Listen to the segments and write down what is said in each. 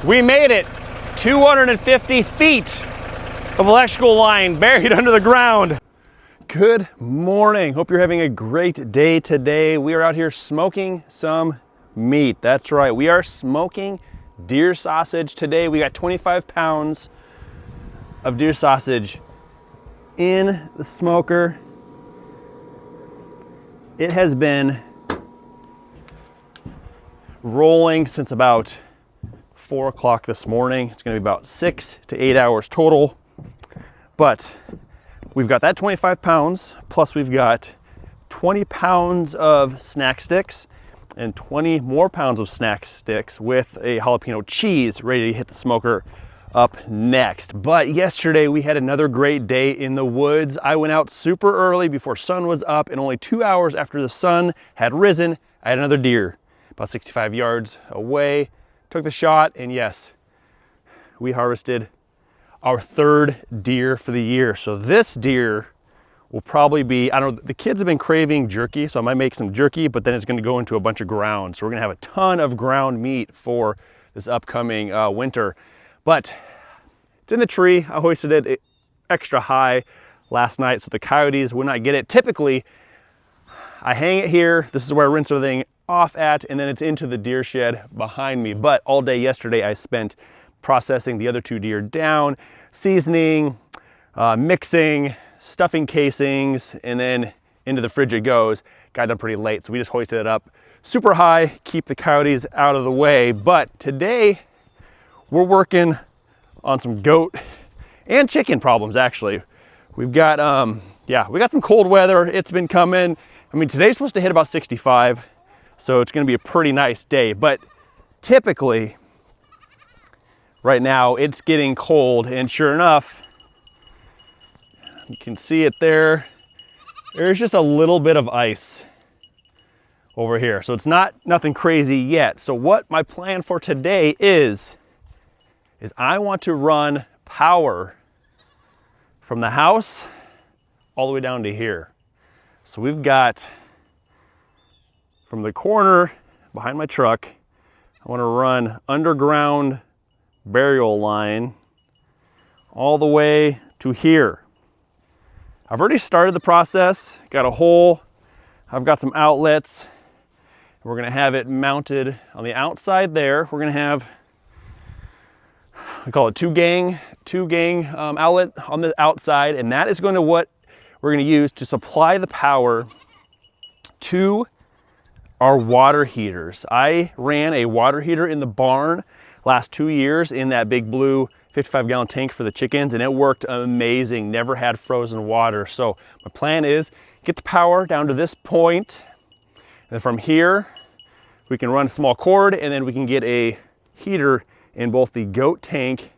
We made it. 250 feet of electrical line buried under the ground. Good morning. Hope you're having a great day today. We are out here smoking some meat. That's right. We are smoking deer sausage today. We got 25 pounds of deer sausage in the smoker. It has been rolling since about 4 o'clock this morning. It's going to be about 6 to 8 hours total. But we've got that 25 pounds, plus we've got 20 pounds of snack sticks and 20 more pounds of snack sticks with a jalapeno cheese ready to hit the smoker up next. But yesterday we had another great day in the woods. I went out super early before sun was up, and only 2 hours after the sun had risen, I had another deer about 65 yards away. Took the shot, and yes, we harvested our third deer for the year. So this deer will probably be, I don't know, the kids have been craving jerky, so I might make some jerky, but then it's gonna go into a bunch of ground. So we're gonna have a ton of ground meat for this upcoming winter. But it's in the tree. I hoisted it extra high last night so the coyotes would not get it. Typically, I hang it here. This is where I rinse everything off at, and then it's into the deer shed behind me. But all day yesterday I spent processing the other two deer down, seasoning, mixing, stuffing casings, and then into the fridge it goes. Got done pretty late, so we just hoisted it up super high, keep the coyotes out of the way. But today we're working on some goat and chicken problems. Actually, we've got we got some cold weather. It's been coming. I mean, today's supposed to hit about 65. So it's gonna be a pretty nice day, but typically right now it's getting cold, and sure enough, you can see it there. There's just a little bit of ice over here. So it's nothing crazy yet. So what my plan for today is I want to run power from the house all the way down to here. So we've got, from the corner behind my truck, I want to run underground burial line all the way to here. I've already started the process, got a hole, I've got some outlets. We're going to have it mounted on the outside there. We're going to have, we call it two gang outlet on the outside, and that is going to what we're going to use to supply the power to our water heaters. I ran a water heater in the barn last 2 years in that big blue 55-gallon tank for the chickens, and it worked amazing. Never had frozen water. So my plan is get the power down to this point, and then from here we can run a small cord, and then we can get a heater in both the goat tank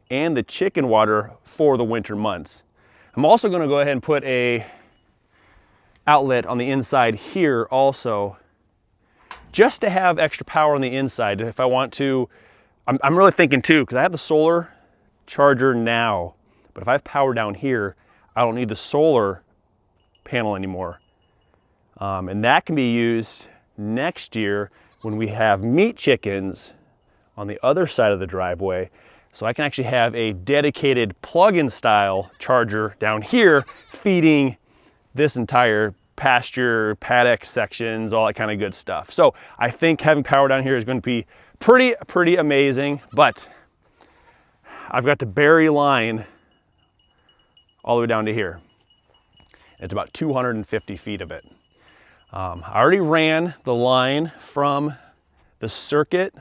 and the chicken water for the winter months. I'm also going to go ahead and put a outlet on the inside here also, just to have extra power on the inside if I want to. I'm really thinking too, because I have the solar charger now, but if I have power down here, I don't need the solar panel anymore. And that can be used next year when we have meat chickens on the other side of the driveway. So I can actually have a dedicated plug-in style charger down here feeding this entire pasture, paddock sections, all that kind of good stuff. So I think having power down here is going to be pretty amazing, but I've got to bury line all the way down to here. It's about 250 feet of it. I already ran the line from the circuit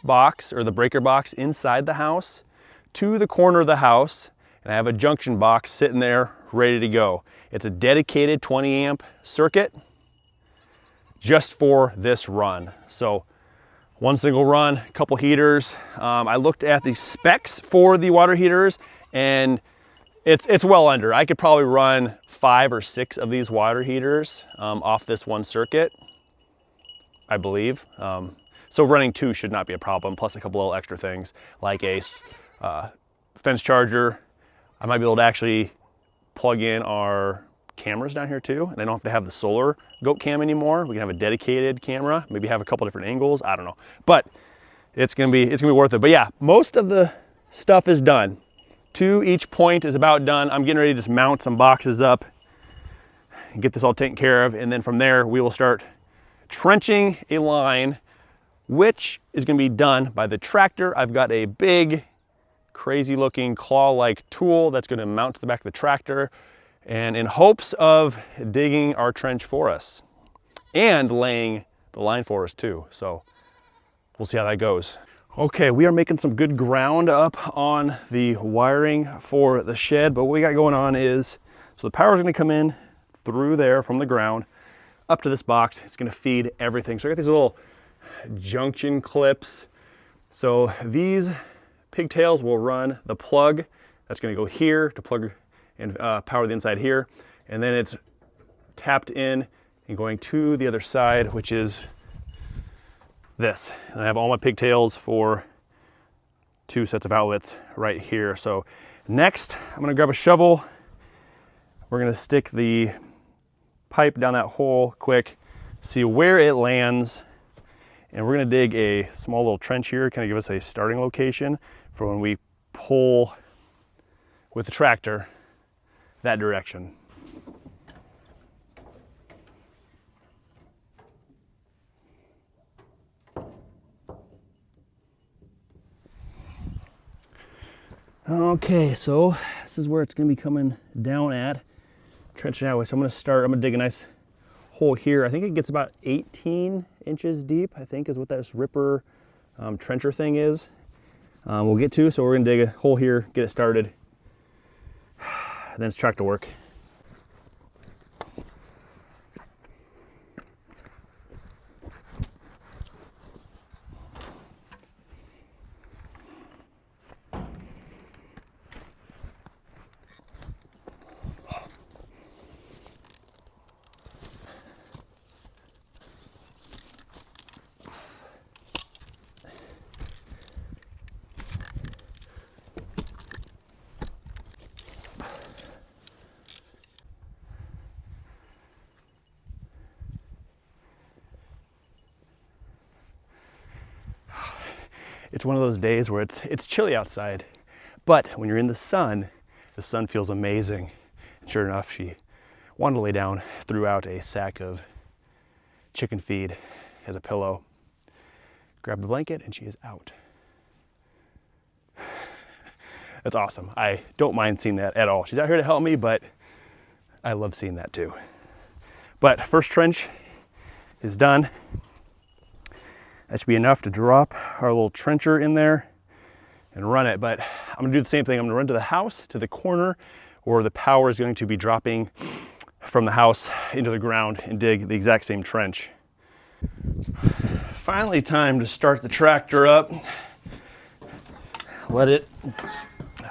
box or the breaker box inside the house to the corner of the house, and I have a junction box sitting there ready to go. It's a dedicated 20 amp circuit just for this run. So one single run, a couple heaters. I looked at the specs for the water heaters, and it's well under. I could probably run 5 or 6 of these water heaters off this one circuit, I believe. So running 2 should not be a problem, plus a couple little extra things like a fence charger. I might be able to actually plug in our cameras down here too, and I don't have to have the solar goat cam anymore. We can have a dedicated camera, maybe have a couple different angles, I don't know. But it's gonna be worth it. But yeah, most of the stuff is done. To each point is about done. I'm getting ready to just mount some boxes up and get this all taken care of. And then from there, we will start trenching a line, which is gonna be done by the tractor. I've got a big, crazy looking claw-like tool that's gonna mount to the back of the tractor, and in hopes of digging our trench for us and laying the line for us too. So we'll see how that goes. Okay, we are making some good ground up on the wiring for the shed, but what we got going on is, so the power is gonna come in through there from the ground up to this box. It's gonna feed everything. So I got these little junction clips. So these pigtails will run the plug that's gonna go here to plug and power the inside here. And then it's tapped in and going to the other side, which is this. And I have all my pigtails for 2 sets of outlets right here. So next, I'm gonna grab a shovel. We're gonna stick the pipe down that hole quick, see where it lands, and we're gonna dig a small little trench here, kind of give us a starting location for when we pull with the tractor that direction. Okay, so this is where it's gonna be coming down at, trenching out. So I'm gonna dig a nice hole here. I think it gets about 18 inches deep, I think is what this ripper trencher thing is. We'll get to, so we're gonna dig a hole here, get it started, then it's tractor work. It's one of those days where it's chilly outside, but when you're in the sun feels amazing. And sure enough, she wanted to lay down, threw out a sack of chicken feed as a pillow, grabbed the blanket, and she is out. That's awesome. I don't mind seeing that at all. She's out here to help me, but I love seeing that too. But first trench is done. That should be enough to drop our little trencher in there and run it. But I'm gonna do the same thing. I'm gonna run to the house, to the corner, where the power is going to be dropping from the house into the ground and dig the exact same trench. Finally, time to start the tractor up. Let it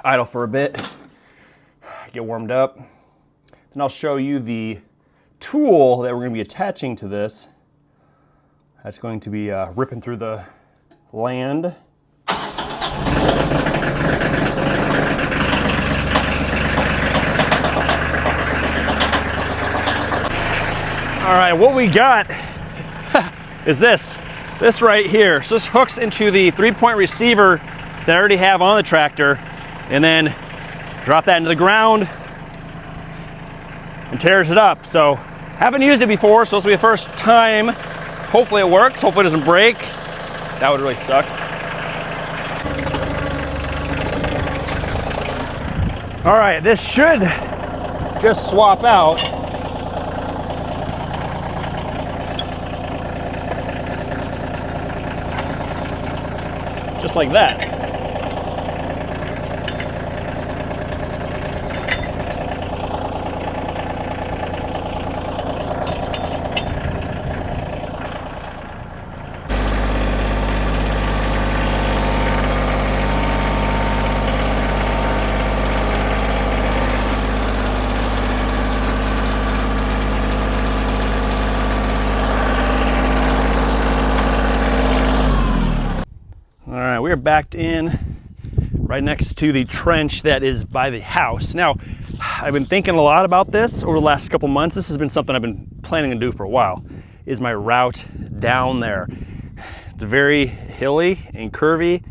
idle for a bit, get warmed up. Then I'll show you the tool that we're gonna be attaching to this. That's going to be ripping through the land. All right, what we got is this right here. So this hooks into the 3-point receiver that I already have on the tractor, and then drop that into the ground and tears it up. So haven't used it before, so this will be the first time. Hopefully it works, hopefully it doesn't break. That would really suck. All right, this should just swap out. Just like that. We are backed in right next to the trench that is by the house. Now, I've been thinking a lot about this over the last couple months. This has been something I've been planning to do for a while, is my route down there. It's very hilly and curvy.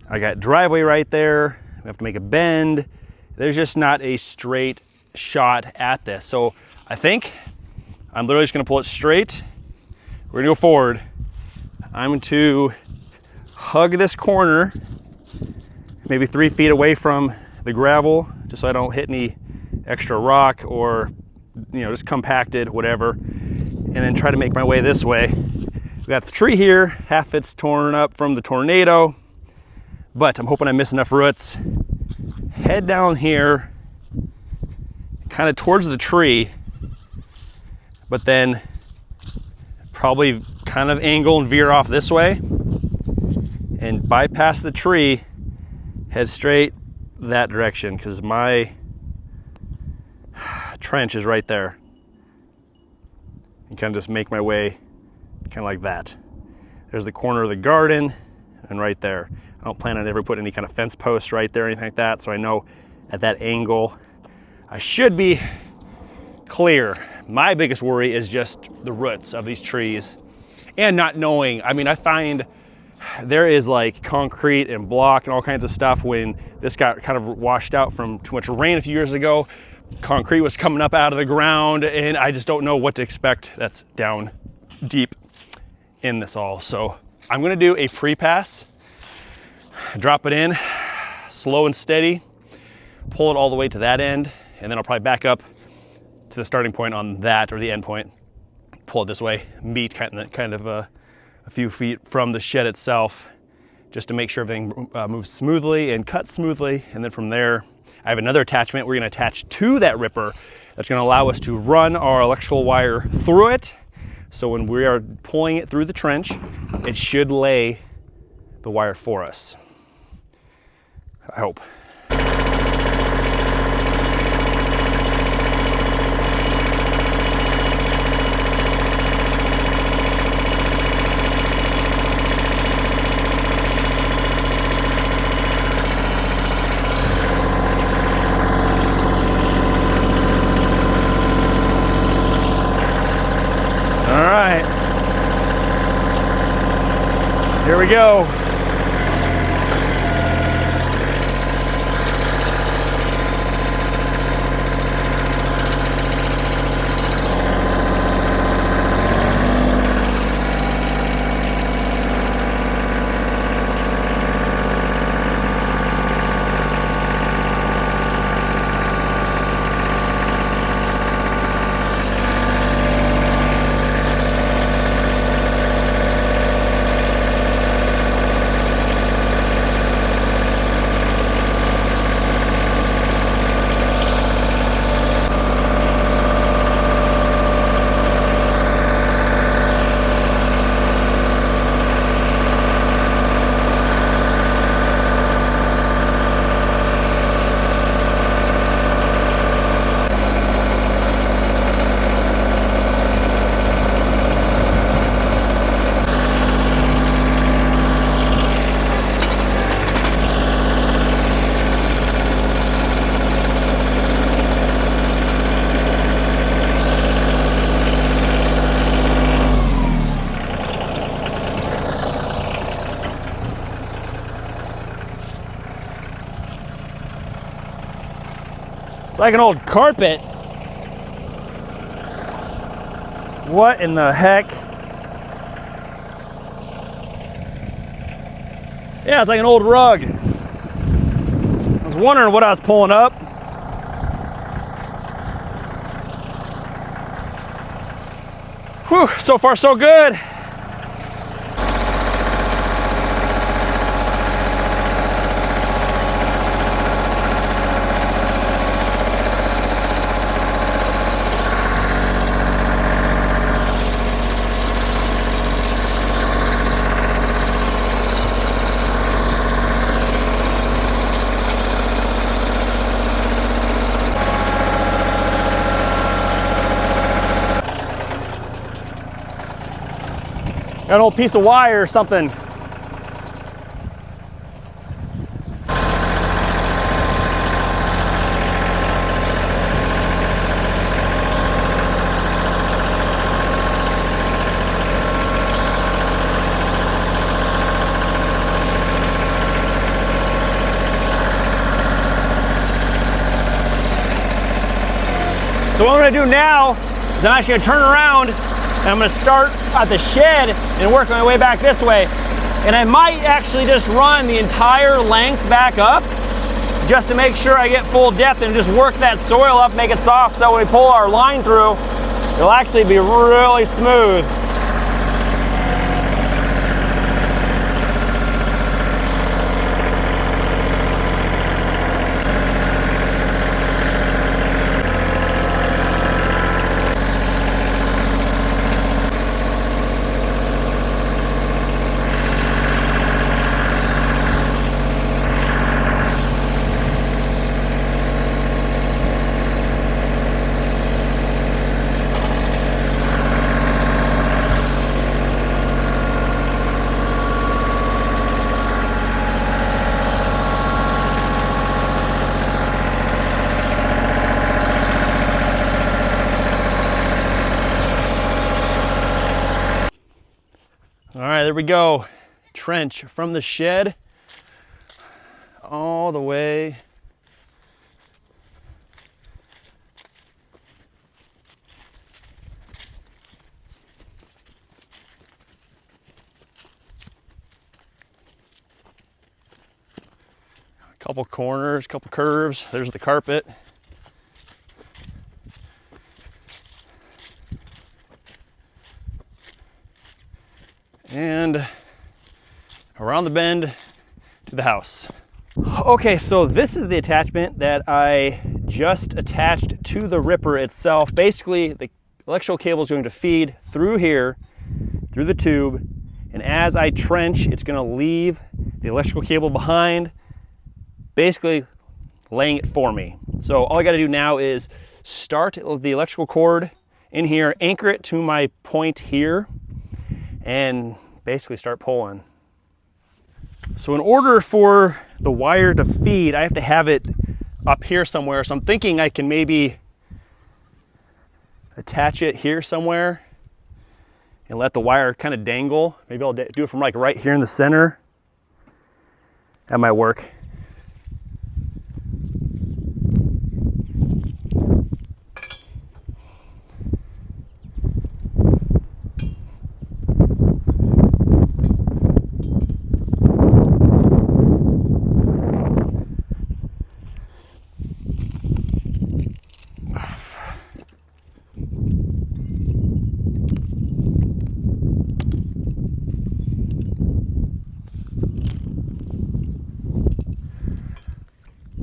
I got driveway right there. We have to make a bend. There's just not a straight shot at this. So I think I'm literally just gonna pull it straight. We're gonna go forward. I'm going to hug this corner, maybe 3 feet away from the gravel, just so I don't hit any extra rock or, you know, just compacted, whatever. And then try to make my way this way. We got the tree here, half it's torn up from the tornado, but I'm hoping I miss enough roots. Head down here, kind of towards the tree, but then probably kind of angle and veer off this way and bypass the tree, head straight that direction, because my trench is right there. And kind of just make my way kind of like that. There's the corner of the garden, and right there. I don't plan on ever putting any kind of fence posts right there or anything like that, so I know at that angle I should be clear. My biggest worry is just the roots of these trees and not knowing. I mean, I find there is like concrete and block and all kinds of stuff. When this got kind of washed out from too much rain a few years ago, concrete was coming up out of the ground, and I just don't know what to expect that's down deep in this all. So I'm gonna do a pre-pass, drop it in slow and steady, pull it all the way to that end, and then I'll probably back up to the starting point on that, or the end point, pull it this way, meet kind of a few feet from the shed itself, just to make sure everything moves smoothly and cuts smoothly. And then from there, I have another attachment we're gonna attach to that ripper that's gonna allow us to run our electrical wire through it. So when we are pulling it through the trench, it should lay the wire for us. I hope. Here we go. It's like an old carpet. What in the heck? Yeah, it's like an old rug. I was wondering what I was pulling up. Whew, so far so good. Got an old piece of wire or something. So what I'm gonna do now is I'm actually gonna turn around and I'm gonna start at the shed and work my way back this way. And I might actually just run the entire length back up just to make sure I get full depth and just work that soil up, make it soft, so when we pull our line through, it'll actually be really smooth. All right, there we go. Trench from the shed all the way a couple corners, couple curves. There's the carpet. And around the bend to the house. Okay, so this is the attachment that I just attached to the ripper itself. Basically, the electrical cable is going to feed through here, through the tube, and as I trench, it's going to leave the electrical cable behind, basically laying it for me. So all I got to do now is start the electrical cord in here, anchor it to my point here, and basically start pulling. So in order for the wire to feed, I have to have it up here somewhere. So I'm thinking I can maybe attach it here somewhere and let the wire kind of dangle. Maybe I'll do it from like right here in the center. That might work.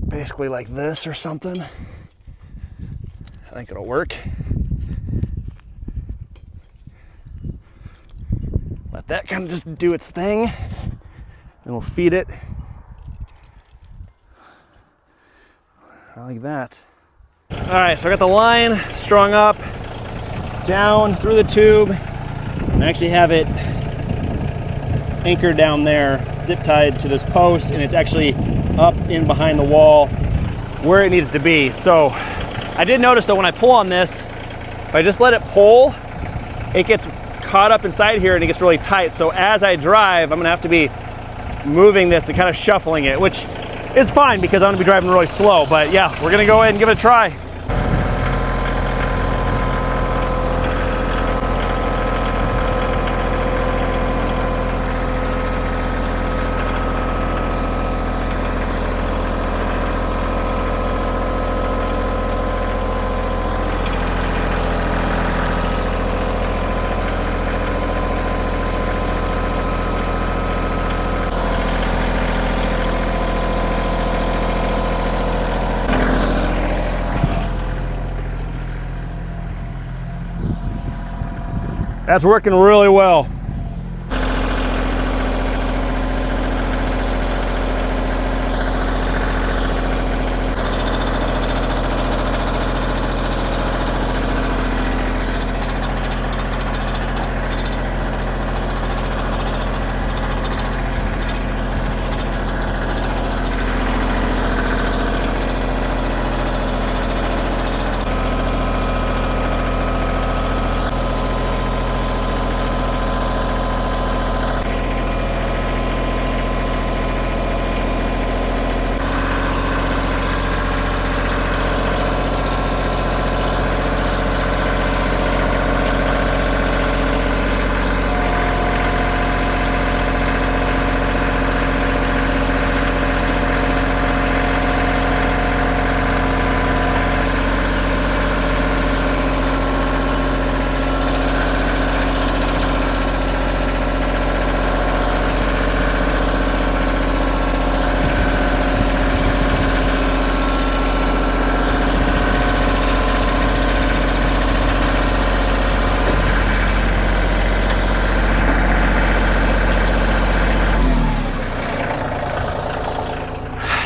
Basically like this or something. I think it'll work. Let that kind of just do its thing, and we'll feed it like that. All right, so I got the line strung up down through the tube, and I actually have it anchored down there, zip tied to this post, and it's actually up in behind the wall where it needs to be. So I did notice that when I pull on this, if I just let it pull, it gets caught up inside here and it gets really tight. So as I drive, I'm gonna have to be moving this and kind of shuffling it, which is fine because I'm gonna be driving really slow. But yeah, we're gonna go ahead and give it a try. That's working really well.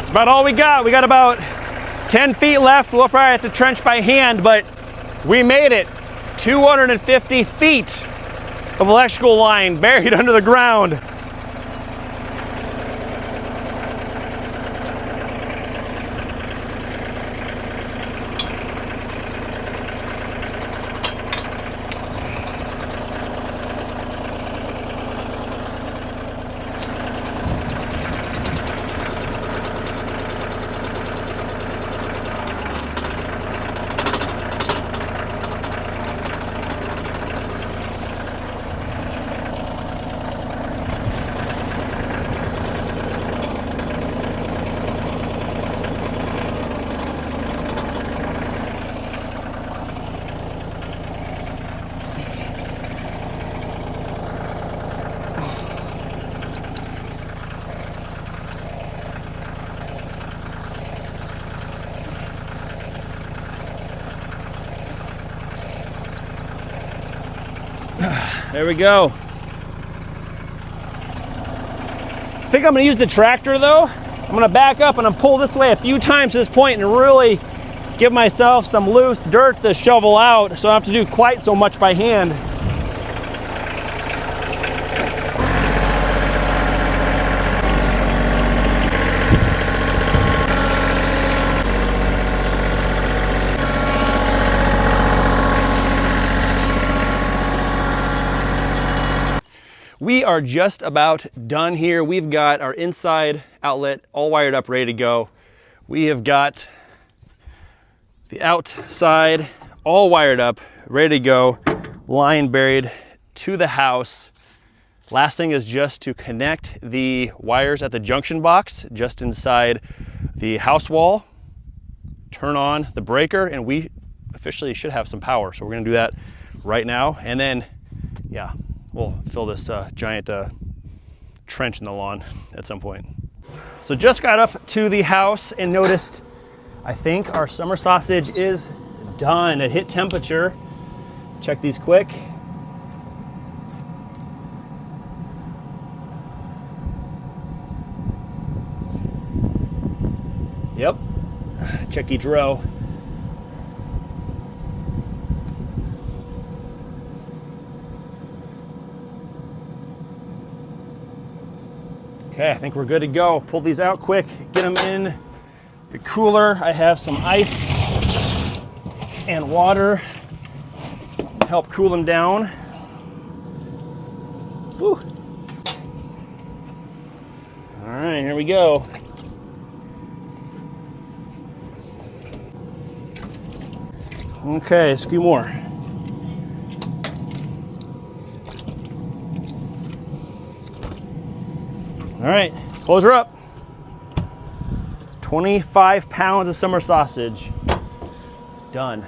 That's about all we got. We got about 10 feet left. We'll probably have to trench by hand, but we made it. 250 feet of electrical line buried under the ground. There we go. I think I'm gonna use the tractor though. I'm gonna back up and I'm pull this way a few times to this point and really give myself some loose dirt to shovel out so I don't have to do quite so much by hand. We are just about done here. We've got our inside outlet all wired up, ready to go. We have got the outside all wired up, ready to go, line buried to the house. Last thing is just to connect the wires at the junction box just inside the house wall, turn on the breaker, and we officially should have some power. So we're gonna do that right now. And then, yeah, we'll fill this giant trench in the lawn at some point. So just got up to the house and noticed, I think our summer sausage is done. It hit temperature. Check these quick. Yep, check each row. Okay, I think we're good to go. Pull these out quick, get them in the cooler. I have some ice and water to help cool them down. Woo. All right, here we go. Okay, just a few more. All right, close her up. 25 pounds of summer sausage. Done.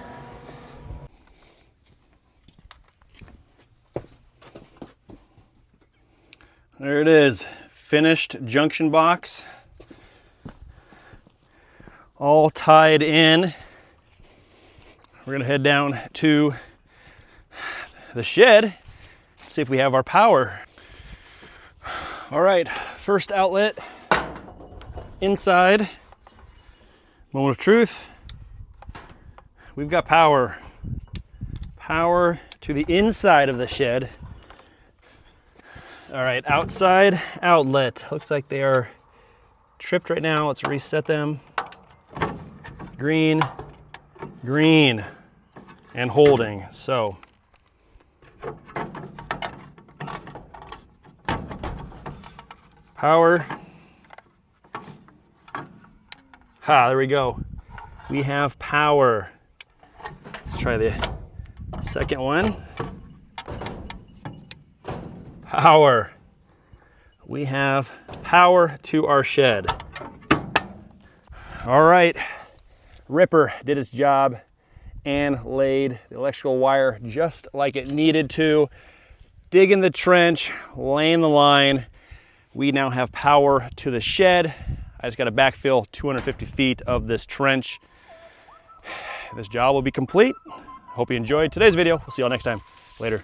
There it is, finished junction box. All tied in. We're gonna head down to the shed, see if we have our power. All right, first outlet, inside. Moment of truth. We've got power. Power to the inside of the shed. All right, outside outlet. Looks like they are tripped right now. Let's reset them. Green, green, and holding. So, power. There we go. We have power. Let's try the second one. Power. We have power to our shed. All right, Ripper did its job and laid the electrical wire just like it needed to. Digging the trench, laying the line. We now have power to the shed. I just got to backfill 250 feet of this trench. This job will be complete. Hope you enjoyed today's video. We'll see y'all next time. Later.